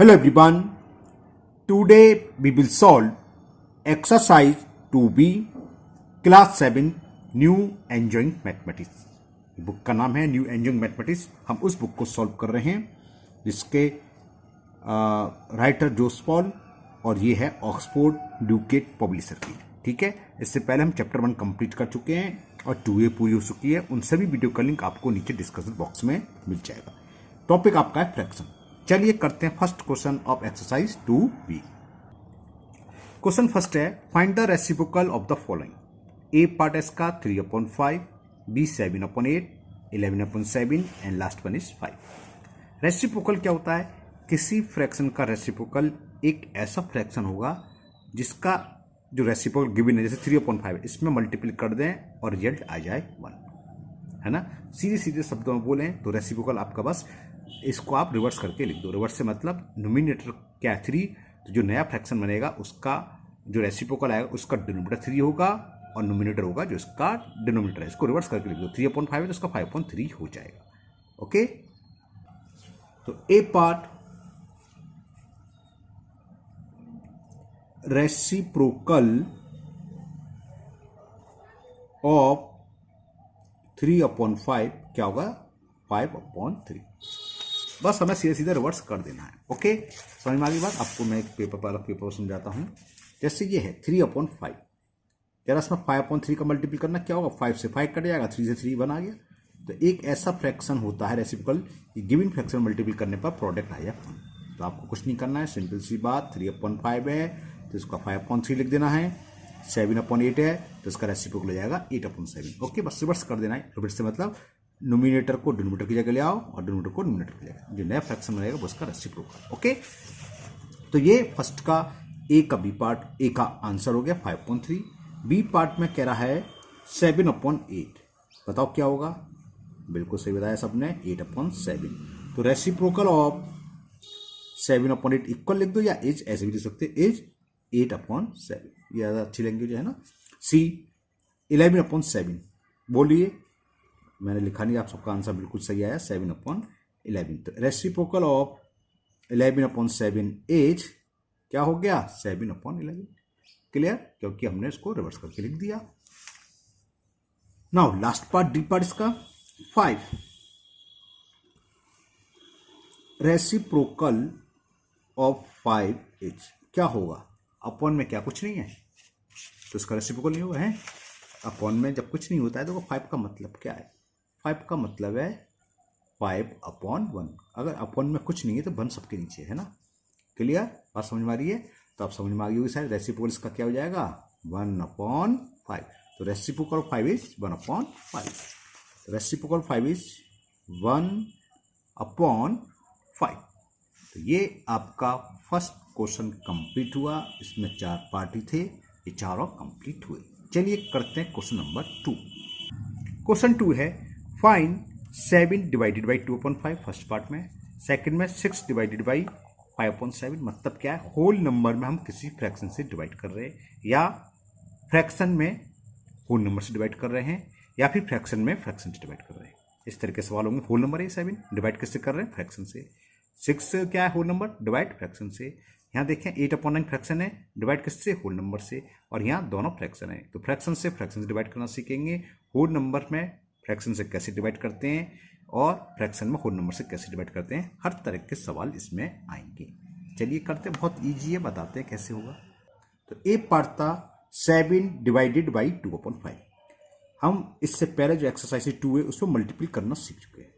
Hello everyone, today we will solve exercise 2B class 7 New Enjoying Mathematics। Book का नाम है new enjoying mathematics. हम उस book को सॉल्व कर रहे हैं जिसके राइटर जोस पॉल और ये है ऑक्सफोर्ड ड्यूकेट पब्लिशर की। ठीक है, इससे पहले हम चैप्टर 1 कंप्लीट कर चुके हैं और 2A पूरी हो चुकी है। उन सभी वीडियो का लिंक आपको नीचे डिस्क्रिप्शन बॉक्स में मिल जाएगा। टॉपिक आपका है फ्रैक्शन। चलिए करते हैं first question of exercise 2B। Question first है, find the reciprocal of the following. A part है इसका 3/5, B 7/8, 11/7 and last one is 5। Reciprocal क्या होता है? किसी फ्रैक्शन का रेसिप्रोकल एक ऐसा फ्रैक्शन होगा जिसका जो रेसिप्रोकल गिवन है, जैसे 3/5 इसमें मल्टीप्लाई कर दें और रिजल्ट आ जाए 1, है ना। सीधे सीधे शब्दों में बोलें तो रेसिप्रोकल आपका बस इसको आप रिवर्स करके लिख दो। रिवर्स से मतलब नोमिनेटर क्या है 3, तो जो नया फ्रैक्शन बनेगा उसका जो रेसिप्रोकल आएगा उसका डिनोमिनेटर 3 होगा और नोमिनेटर होगा जो इसका डिनोमिनेटर है। इसको रिवर्स करके लिख दो। 3/5 है तो इसका 5/3 हो जाएगा। ओके, तो ए पार्ट रेसिप्रोकल ऑफ 3/5 क्या होगा? 5/3। बस हमें सीधे सीधे रिवर्स कर देना है। ओके, समझ में आ गई बात? आपको मैं एक पेपर समझाता हूं। जैसे ये है 3/5, जरा इसमें 5/3 का मल्टीपल करना, क्या होगा? 5 से 5 कट जाएगा, 3 से 3 1 आ गया। तो एक ऐसा फ्रैक्शन होता है रेसिप्रोकल, गिवन फ्रैक्शन मल्टीपल करने पर प्रोडक्ट आया 1। तो आपको कुछ नहीं करना है, सिंपल सी बात। 3/5 है तो इसका 5/3 लिख देना है। 7/8 है तो इसका रेसिप्रोकल हो जाएगा 8/7। ओके, बस रिवर्स कर देना है। रिवर्स से मतलब नोमिनेटर को डिनोमिनेटर की जगह ले आओ और डिनोमिनेटर को नोमिनेटर की जगह, जो नया फ्रैक्शन बनेगा वो उसका रेसिप्रोकल। ओके, तो ये फर्स्ट का ए का बी पार्ट, ए का आंसर हो गया 5/3। बी पार्ट में कह रहा है 7/8। बताओ क्या होगा? बिल्कुल सही बताया सबने, 8/7। तो रेसिप्रोकल ऑफ 7/8 इक्वल लिख दो या एज ऐसे भी लिख सकते, एज 8/7। ये ज़्यादा अच्छी लैंग्वेज है ना। सी 11/7। बोलिए, मैंने लिखा नहीं, आप सबका आंसर बिल्कुल सही आया, 7/11। तो रेसिप्रोकल ऑफ 11/7 एज क्या हो गया? 7/11। क्लियर? क्योंकि हमने इसको रिवर्स करके लिख दिया। Now last part, D part इसका 5। रेसिप्रोकल ऑफ 5 एज क्या होगा? अपॉन में क्या कुछ नहीं है तो इसका रेसिप्रोकल नहीं होगा है। अपॉन में जब कुछ नहीं होता है तो 5 का मतलब क्या है? 5 का मतलब है 5/1। अगर अपॉन में कुछ नहीं है तो 1 सबके नीचे है ना। क्लियर? बात समझ में आ रही है? तो आप समझ में आ गई होगी शायद। रेसिप्रोकल इसका क्या हो जाएगा? 1/5। तो रेसिप्रोकल 5 इज 1/5। Reciprocal 5 is 1/5। तो ये आपका फर्स्ट क्वेश्चन कंप्लीट हुआ। इसमें 4 पार्ट ही थे, ये चारों कंप्लीट हुए। चलिए करते हैं क्वेश्चन नंबर 2। क्वेश्चन 2 है, find 7 divided by 2/5 first part में। सेकंड में 6 डिवाइडेड बाई 5/7। मतलब क्या है? होल नंबर में हम किसी फ्रैक्शन से डिवाइड कर रहे हैं या फ्रैक्शन में होल नंबर से डिवाइड कर रहे हैं या फिर फ्रैक्शन में फ्रैक्शन से डिवाइड कर रहे हैं। इस तरह के सवाल होंगे। होल नंबर है 7, डिवाइड किससे कर रहे हैं? फ्रैक्शन से। 6 क्या है? होल नंबर, डिवाइड फ्रैक्शन से। यहाँ देखें 8/9 फ्रैक्शन है, डिवाइड किससे? होल नंबर से। और यहाँ दोनों फ्रैक्शन है तो फ्रैक्शन से डिवाइड करना सीखेंगे। होल नंबर में फ्रैक्शन से कैसे डिवाइड करते हैं और फ्रैक्शन में होल नंबर से कैसे डिवाइड करते हैं, हर तरह के सवाल इसमें आएंगे। चलिए करते हैं, बहुत ईजी है, बताते हैं कैसे होगा। तो ए पार्ट था 7 डिवाइडेड बाई 2/5। हम इससे पहले जो एक्सरसाइज 2 है उसमें मल्टीप्लाई करना सीख चुके हैं।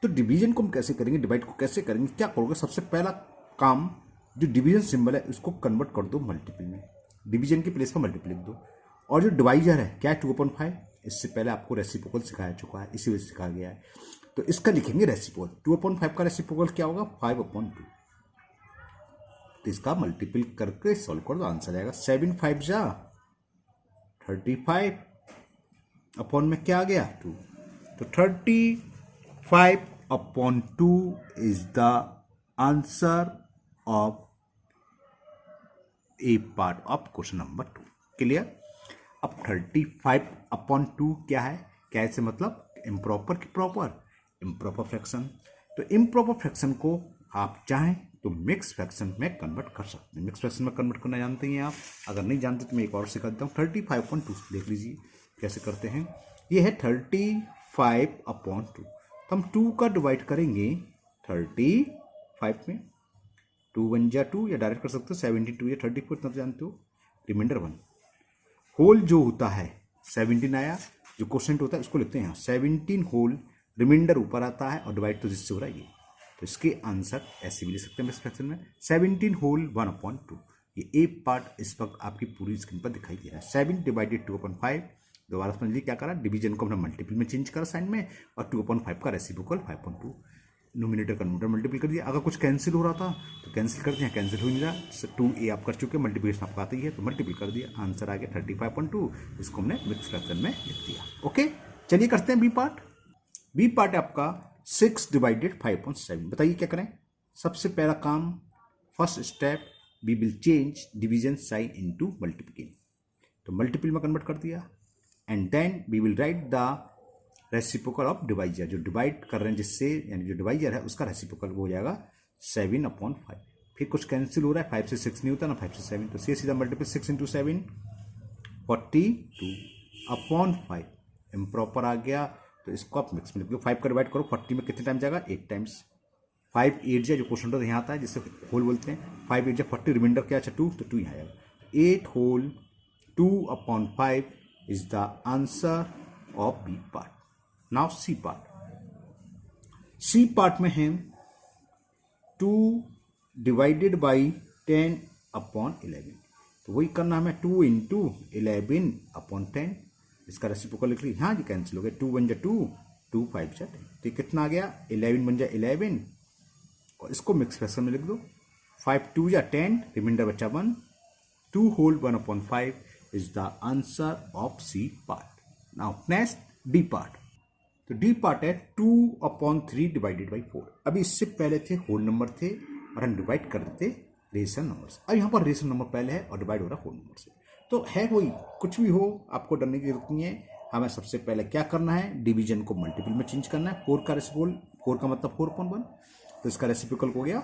तो डिवीजन को हम कैसे करेंगे, डिवाइड को कैसे करेंगे? क्या करोगे? सबसे पहला काम, जो डिवीजन सिंबल है उसको कन्वर्ट कर दो मल्टीपल में। डिवीजन की प्लेस पर मल्टीपल लिख दो। और जो डिवाइजर है क्या है? 2/5। इससे पहले आपको रेसिप्रोकल सिखाया चुका है, इसी वजह से सिखाया गया है। तो इसका लिखेंगे रेसिप्रोकल। 2/5 का रेसिप्रोकल क्या होगा? 5/2। तो इसका मल्टीपल करके सॉल्व कर दो, आंसर आएगा 7 5 जा 35। अपॉन में क्या आ गया? 2। तो 35/2 is the answer of A part of question number 2। Clear? अब 35/2 क्या है? क्या है से मतलब इम्प्रॉपर की प्रॉपर? Improper fraction. तो इम्प्रॉपर फ्रैक्शन को आप चाहें तो मिक्स फ्रैक्शन में कन्वर्ट कर सकते हैं। मिक्स फ्रैक्शन में कन्वर्ट करना जानते हैं आप, अगर नहीं जानते तो मैं एक और सिखा देता हूँ। 35/2 देख लीजिए कैसे करते हैं। ये है 35/2, तो हम 2 का डिवाइड करेंगे 35 में, 2 1 जा 2, या डायरेक्ट कर सकते हो 72 या 34, इतना तो जानते हो। रिमाइंडर 1 होल जो होता है 17 आया, जो क्वोशेंट होता है उसको लिखते हैं यहाँ 17 होल, रिमाइंडर ऊपर आता है और डिवाइड तो जिससे हो रहा है ये, तो इसके आंसर ऐसे भी ले सकते हैं मिक्स फ्रैक्शन में 17 होल 1/2। ये ए पार्ट इस वक्त आपकी पूरी स्क्रीन पर दिखाई दे रहा है। 7 डिवाइडेड 2/5, दोबारा समझ लीजिए क्या करा, डिवीजन को हमने मल्टीपल में चेंज करा साइन में, और 2/5 का रेसिप्रोकल 5/2, नोमिनेटर का न्यूमरेटर मल्टीपल कर दिया। अगर कुछ कैंसिल हो रहा था तो कैंसिल कर दिया, कैंसिल हो नहीं रहा, 2a आप कर चुके, मल्टीप्लिकेशन आपको आती है तो मल्टीपल कर दिया, आंसर आ गया 35/2। इसको हमने मिक्स फ्रैक्शन में लिख दिया। ओके, चलिए करते हैं बी पार्ट। बी पार्ट है आपका 6 डिवाइडेड 5/7। बताइए क्या करें। सबसे पहला काम, first step, we will change division sign into multiplication, तो मल्टीपल में कन्वर्ट कर दिया, and then we will write the reciprocal of divisor, जो डिवाइड कर रहे हैं जिससे, यानी जो डिवाइजर है उसका रेसिप्रोकल वो हो जाएगा 7/5। फिर कुछ कैंसिल हो रहा है, 5 से 6 नहीं होता ना, 5 से 7, तो सीधा मल्टीपल 6 × 7 42/5, इम्प्रॉपर आ गया, तो इसको आप मिक्स में लिखो। 5 का डिवाइड करो 40 में कितने टाइम जाएगा, 8 टाइम्स। 5 8 जो क्वेश्चन होता है यहाँ आता है जिससे होल बोलते हैं, 5 8 40, रिमाइंडर क्या अच्छा 2, तो 2 यहाँ आएगा। 8 whole 2/5 is the answer of B part. Now C part. C part में है 2 डिवाइडेड बाई 10/11, तो वही करना हमें, 2 × 11/10, इसका रेसिप्रोकल लिख ली। हाँ जी, कैंसिल हो गया, 2 1 जा 2, 2 5 जा 10, तो कितना आ गया 11 1 जा 11, और इसको मिक्स फ्रैक्शन में लिख दो, 5 2 जा 10, रिमाइंडर बचा 1, 2 whole 1/5 is the answer of C part. Now next D part. तो डी पार्ट है 2/3 डिवाइडेड बाई 4। अभी इससे पहले थे होल नंबर थे और हम डिवाइड कर देते रेशनल नंबर से। अब यहाँ पर रेशनल नंबर पहले है और डिवाइड हो रहा होल नंबर से, तो है वही, कुछ भी हो आपको डरने की जरूरत नहीं है। हमें सबसे पहले क्या करना है, डिवीजन को मल्टीपल में चेंज करना है। 4 का रेसिप्रोकल, 4 का मतलब 4/1, तो इसका रेसिप्रोकल हो गया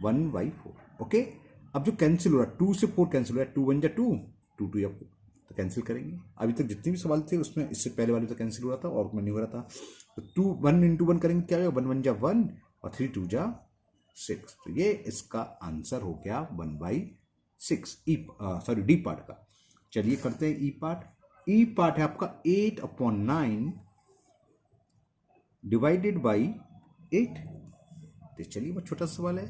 1/4। ओके, अब जो कैंसिल हो रहा है 2 से 4 कैंसिल हो रहा है, 2 1 जा 2, 2 2 या 4, तो कैंसिल करेंगे। अभी तक जितने भी सवाल थे उसमें इससे पहले वाले तो कैंसिल हो रहा था और में नहीं हो रहा था, तो 2 1 × 1 करेंगे, क्या होगा, 1 1 जा 1 और 3 2 जा 6, तो ये इसका आंसर हो गया 1/6 डी पार्ट का। चलिए करते हैं ई पार्ट। ई पार्ट है आपका 8/9 डिवाइडेड बाई 8। तो चलिए वो छोटा सवाल है,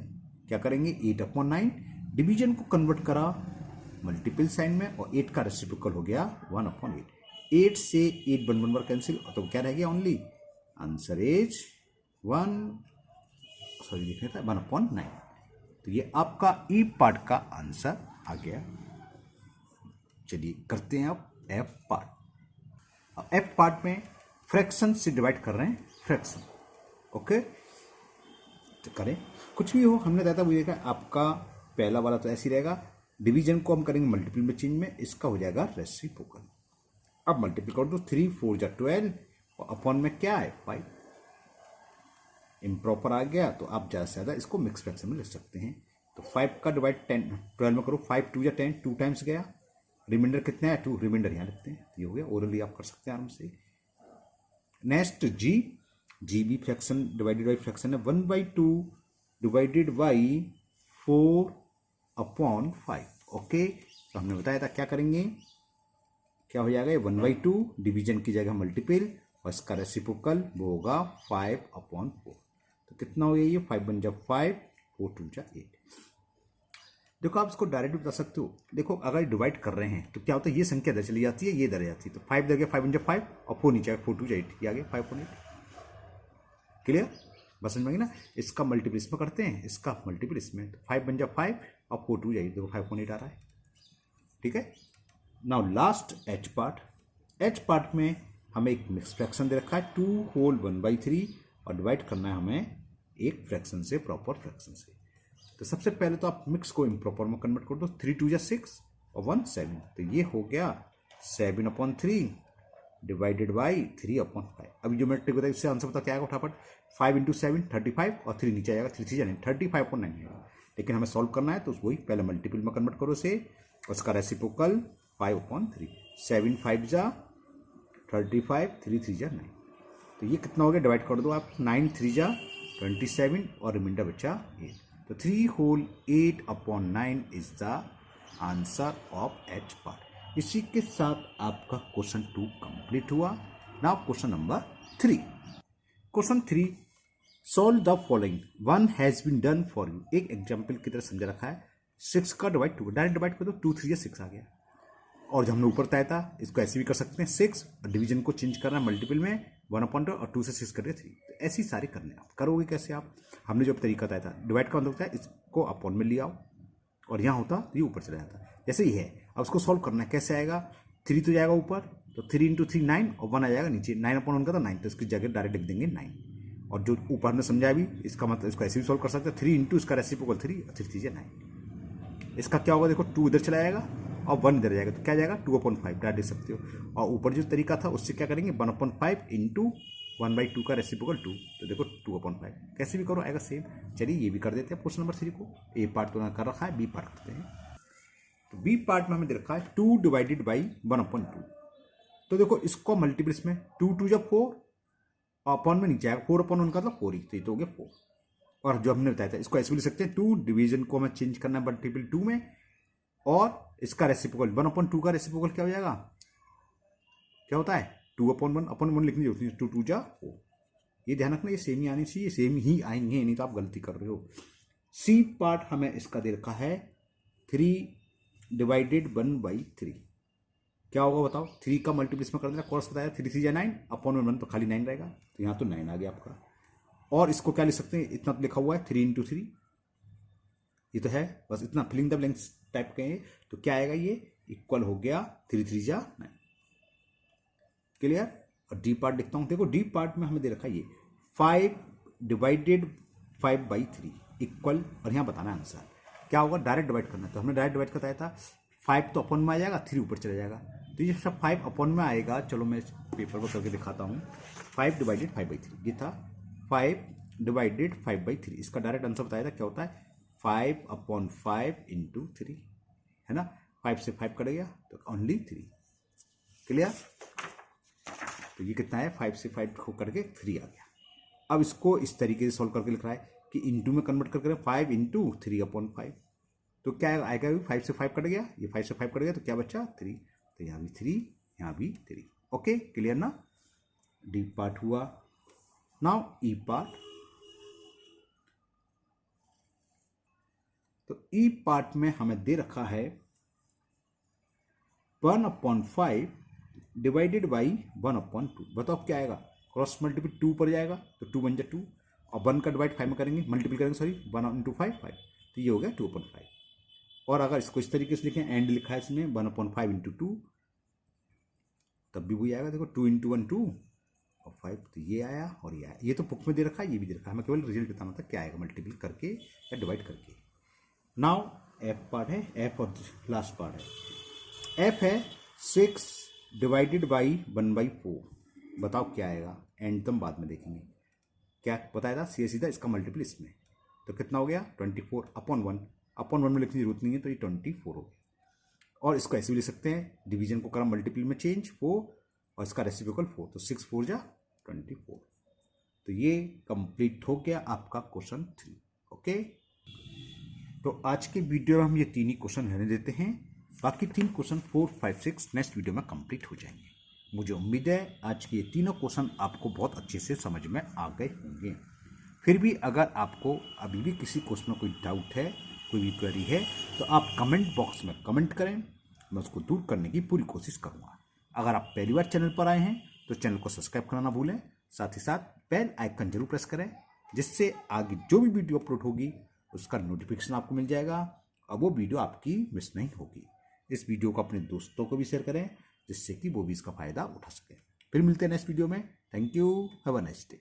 क्या करेंगे, 8/9 डिवीजन को कन्वर्ट करा मल्टीपल साइन में, और 8 का रेसिप्रोकल हो गया 1/8। 8 से 8 1 1 कैंसिल, तो क्या रह गया, ओनली आंसर इज 1/9। तो ये आपका ई पार्ट का आंसर आ गया। चलिए करते हैं अब एफ पार्ट। अब एफ पार्ट में फ्रैक्शन से डिवाइड कर रहे हैं फ्रैक्शन। ओके, तो करें, कुछ भी हो, हमने बताया था वो आपका पहला वाला तो ऐसे ही रहेगा, डिवीजन को हम करेंगे मल्टीपल में चेंज में, इसका हो जाएगा रेसिप्रोकल। अब मल्टीपल कर दो, 3 4 जा 12, और अपॉन में क्या है 5, इम्प्रॉपर आ गया, तो आप ज़्यादा से ज़्यादा इसको मिक्स फ्रैक्शन में लिख सकते हैं। तो 5 का डिवाइड 12 में करो, 5 2 जा 10, 2 टाइम्स गया, रिमाइंडर कितना है 2, रिमाइंडर यहाँ लिखते हैं, ये हो गया। ओरली आप कर सकते हैं आराम से। नेक्स्ट जी भी फ्रैक्शन डिवाइडेड बाई फ्रैक्शन है, 1/2 डिवाइडेड बाई 4/5। ओके, तो हमने बताया था क्या करेंगे, क्या हो जाएगा, 1/2 डिवीजन की जगह मल्टीपल, और इसका रेसिप्रोकल वो होगा 5/4। तो कितना हो गया ये, 5 1 जा 5, 4 2 जा 8। देखो आप इसको डायरेक्ट बता सकते हो। देखो अगर डिवाइड कर रहे हैं तो क्या होता है, ये संख्या इधर चली जाती है, ये इधर जाती है, तो 5 इधर गया, 5 1 जा 5, और 4 नीचे आएगा, 4 2 जा 8, ये आ गया 5/8। क्लियर, बस समझ में आई ना। इसका मल्टीपल इसमें करते हैं, इसका मल्टीपल इसमें, तो 5 1 जा 5 और 4 2 जा 8, देखो 5/8 आ रहा है। ठीक है, now last H part. H part में हमें एक मिक्स फ्रैक्शन दे रखा है 2 होल 1/3, और डिवाइड करना है हमें एक फ्रैक्शन से, प्रॉपर फ्रैक्शन से। तो सबसे पहले तो आप मिक्स को इम्प्रॉपर में कन्वर्ट कर दो, 3 2 जा 6 और 1 7, तो ये हो गया 7/3 डिवाइडेड बाई 3/5। अभी जो मैट्रिक बताया उससे आंसर बता क्या आएगा फटाफट, 5 × 7 35, और 3 नीचे आएगा, 3 3 जा 9, 35/9 आएगा। लेकिन हमें सॉल्व करना है तो वही पहले मल्टीपल में कन्वर्ट करो से, उसका रेसिप्रोकल 5/3, 7 5 जा 35, 3 3 जा 9। तो ये कितना हो गया, डिवाइड कर दो आप, 9 3 जा 27 और रिमाइंडर बचा 8। तो 3 whole 8/9 is the answer of H part. इसी के साथ आपका क्वेश्चन 2 कंप्लीट हुआ। Now question number 3। Question 3, solve the following, 1 has been done for you. एक एग्जाम्पल की तरह समझा रखा है, 6 का डिवाइड 2, डायरेक्ट डिवाइड कर दो, 2 3 6 आ गया। और जो हमने ऊपर बताया था इसको ऐसे भी कर सकते हैं, 6 डिवीजन को चेंज करना है मल्टीपल में 1/2 और 2 से 6 कर दिया 3। तो ऐसी सारी करने आप करोगे कैसे आप, हमने जो तरीका बताया था, डिवाइड का मतलब होता है इसको अपॉन में ले आओ और यहाँ होता तो ये ऊपर चला जाता, जैसे ही है। अब उसको सॉल्व करना है, कैसे आएगा, 3 तो जाएगा ऊपर, तो 3 × 3 9 और 1 आ जाएगा नीचे, 9/1 का था 9, तो इसकी जगह डायरेक्ट लिख देंगे 9। और जो ऊपर हमने समझाया भी, इसका मतलब इसको ऐसे भी सॉल्व कर सकते हैं, 3 × इसका रेसिप्रोकल 3 और 3 3 9। इसका क्या होगा, देखो 2 इधर चला जाएगा और 1 इधर जाएगा, तो क्या जाएगा 2/5 डायरेक्ट लिख सकते हो। और ऊपर जो तरीका था उससे क्या करेंगे, 1/5 × 1/2 का रेसिप्रोकल 2, तो देखो 2/5 कैसे भी करो आएगा सेम। चलिए ये भी कर देते हैं क्वेश्चन नंबर 3 को। ए पार्ट तो कर रखा है, बी पार्ट करते हैं। तो बी पार्ट में हमें दे रखा है 2 डिवाइडेड बाई 1/2। तो देखो इसको मल्टीपल्स में 2 2 जब 4 अपॉन में नीचे आएगा, 4/1 का मतलब 4 ही, तो ये तो हो गया 4। और जो हमने बताया था इसको ऐसे भी लिख सकते हैं, 2 डिवीजन को हमें चेंज करना है मल्टीपल 2 में, और इसका रेसिप्रोकल 1/2 का रेसिप्रोकल क्या हो जाएगा, क्या होता है 2/1 लिखनी होती है, 2 2 जा 4। ये ध्यान रखना, ये सेम ही आनी चाहिए, सेम ही आएंगे, नहीं तो आप गलती कर रहे हो। सी पार्ट हमें इसका दे रखा है 3 डिवाइडेड 1/3। क्या होगा बताओ, 3 का मल्टीपल इसमें कर देना, कॉस बताया 3 3 जा 9 अपॉन में 1 तो खाली 9 रहेगा, तो यहाँ तो 9 आ गया आपका। और इसको क्या लिख सकते हैं, इतना तो लिखा हुआ है 3 × 3, ये तो है, बस इतना फिलिंग द ब्लैंक्स टाइप के हैं। तो क्या आएगा, ये इक्वल हो गया 3 3 जा 9। क्लियर। और डी पार्ट लिखता हूं, देखो डी पार्ट में हमें दे रखा है ये 5 डिवाइडेड 5/3 इक्वल, और यहाँ बताना आंसर क्या होगा, डायरेक्ट डिवाइड करना है। तो हमने डायरेक्ट डिवाइड बताया था, 5 तो अपॉन में आ जाएगा, 3 ऊपर चला जाएगा, तो ये सब 5 अपॉन में आएगा। चलो मैं इस पेपर को करके दिखाता हूँ। 5 डिवाइडेड 5/3 ये था, 5 डिवाइडेड 5/3, इसका डायरेक्ट आंसर बताया था क्या होता है, 5/5 × 3 है ना, 5 से 5 कट गया तो ओनली 3। क्लियर। तो ये कितना है, 5 से 5 को करके 3 आ गया। अब इसको इस तरीके से सॉल्व करके लिख रहा है कि इंटू में कन्वर्ट करके 5 × 3/5, तो क्या आएगा, 5 से 5 कट गया, ये 5 से 5 कट गया, तो क्या बचा 3, तो यहाँ भी 3, यहाँ भी 3। ओके क्लियर ना। डी पार्ट हुआ। नाउ ई पार्ट। तो ई पार्ट में हमें दे रखा है 1/5 डिवाइडेड बाई 1/2। बताओ क्या आएगा, क्रॉस मल्टीपल 2 पर जाएगा तो 2 बन जाए 2, और 1 का डिवाइड 5 में करेंगे, मल्टीपल करेंगे सॉरी, 1 × 5 5, तो ये हो गया 2/5। और अगर इसको इस तरीके से लिखें, एंड लिखा है इसमें 1/5 × 2, तब भी वही आएगा, देखो 2 × 1 2 और 5, तो ये आया और ये आया। ये तो बुक में दे रखा है, ये भी दे रखा है, हमें केवल रिजल्ट बताना था क्या आएगा मल्टीपल करके या डिवाइड करके। नाउ एफ पार्ट है, एफ और लास्ट पार्ट है। एफ है 6 डिवाइडेड बाई 1/4। बताओ क्या आएगा, एंड तुम बाद में देखेंगे। क्या बताया था, सीधा इसका मल्टीपल इसमें, तो कितना हो गया 24/1। अपॉन 1 में लिखने की जरूरत नहीं है, तो ये 24 हो गया। और इसको ऐसे भी लिख सकते हैं, डिवीजन को करा मल्टीपल में चेंज 4 और इसका रेसिप्रोकल 4, तो 6 4 जा 24। तो ये कंप्लीट हो गया आपका क्वेश्चन 3। ओके, तो आज के वीडियो में हम ये 3 ही क्वेश्चन रहने देते हैं, बाकी 3 क्वेश्चन 4 5 6 नेक्स्ट वीडियो में कंप्लीट हो जाएंगे। मुझे उम्मीद है आज के ये तीनों क्वेश्चन आपको बहुत अच्छे से समझ में आ गए होंगे। फिर भी अगर आपको अभी भी किसी क्वेश्चन में कोई डाउट है, कोई भी क्वेरी है, तो आप कमेंट बॉक्स में कमेंट करें, मैं उसको दूर करने की पूरी कोशिश करूँगा। अगर आप पहली बार चैनल पर आए हैं तो चैनल को सब्सक्राइब करना ना भूलें, साथ ही साथ बेल आइकन जरूर प्रेस करें, जिससे आगे जो भी वीडियो अपलोड होगी उसका नोटिफिकेशन आपको मिल जाएगा और वो वीडियो आपकी मिस नहीं होगी। इस वीडियो को अपने दोस्तों को भी शेयर करें, जिससे कि वो भी इसका फायदा उठा सकें। फिर मिलते हैं नेक्स्ट वीडियो में। Thank you, have a nice day.